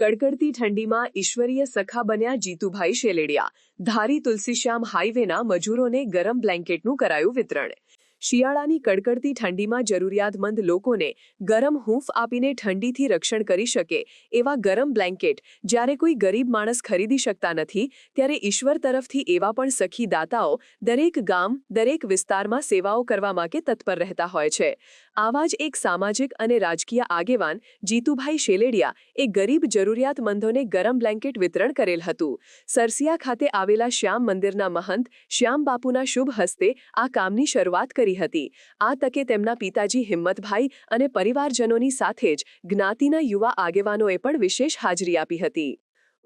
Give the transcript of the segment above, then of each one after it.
કડકડતી ઠંડીમાં ઈશ્વરીય સખા બન્યા જીતુભાઈ શેલેડિયા. ધારી તુલસીશ્યામ હાઈવેના મજૂરોને ગરમ બ્લેન્કેટનું કરાયું વિતરણ. શિયાળાની કડકડતી ઠંડીમાં જરૂરિયાતમંદ લોકોને ગરમ હૂંફ આપીને ઠંડીથી રક્ષણ કરી શકે એવા ગરમ બ્લેન્કેટ જ્યારે કોઈ ગરીબ માણસ ખરીદી શકતા નથી, ત્યારે ઈશ્વર તરફથી એવા પણ સખી દાતાઓ દરેક ગામ, દરેક વિસ્તારમાં સેવાઓ કરવા માટે તત્પર રહેતા હોય છે. આવા જ એક સામાજિક અને રાજકીય આગેવાન જીતુભાઈ શેલેડિયા એ ગરીબ જરૂરિયાતમંદોને ગરમ બ્લેન્કેટ વિતરણ કરેલ હતું. સરસિયા ખાતે આવેલા શ્યામ મંદિરના મહંત શ્યામ બાપુના શુભ હસ્તે આ કામની શરૂઆત કરી હતી. આ તકે તેમના પિતાજી હિંમતભાઈ અને પરિવારજનોની સાથે જ જ્ઞાતિના યુવા આગેવાનોએ પણ વિશેષ હાજરી આપી હતી.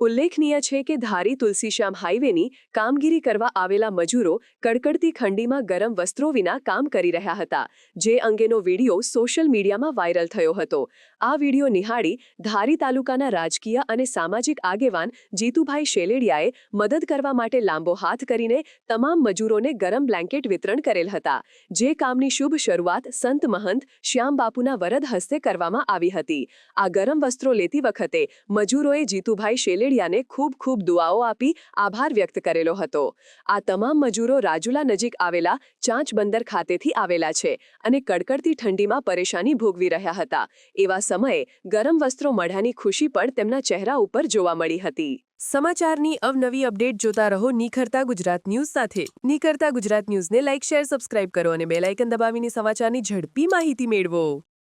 ઉલ્લેખનીય છે કે ધારી તુલસીશ્યામ હાઈવેની કામગીરી કરવા આવેલા મજૂરો કડકડતી ઠંડીમાં ગરમ વસ્ત્રો વિના કામ કરી રહ્યા હતા, જે અંગેનો વિડીયો સોશિયલ મીડિયામાં વાયરલ થયો હતો. આ વિડીયો નિહાળી ધારી તાલુકાના રાજકીય અને સામાજિક આગેવાન જીતુભાઈ શેલેડિયાએ મદદ કરવા માટે લાંબો હાથ કરીને તમામ મજૂરોને ગરમ બ્લેન્કેટ વિતરણ કરેલ હતા, જે કામની શુભ શરૂઆત સંત મહંત શ્યામ બાપુના વરદ હસ્તે કરવામાં આવી હતી. આ ગરમ વસ્ત્રો લેતી વખતે મજૂરોએ જીતુભાઈ શેલેડિયાને ખૂબ ખૂબ દુઆઓ આપી આભાર વ્યક્ત કરેલો હતો. આ તમામ મજૂરો રાજુલા નજીક આવેલા ચાંચ બંદર ખાતેથી આવેલા છે અને કડકડતી ઠંડીમાં પરેશાની ભોગવી રહ્યા હતા. એવા સમયે ગરમ વસ્ત્રો મળ્યાની ખુશી પણ તેમના ચહેરા ઉપર જોવા મળી હતી. સમાચારની અવનવી અપડેટ જોતા રહો નિખરતા ગુજરાત ન્યૂઝ સાથે. નિખરતા ગુજરાત ન્યૂઝને લાઇક, શેર, સબસ્ક્રાઇબ કરો અને બેલ આઇકન દબાવીને સમાચારની ઝડપી માહિતી મેળવો.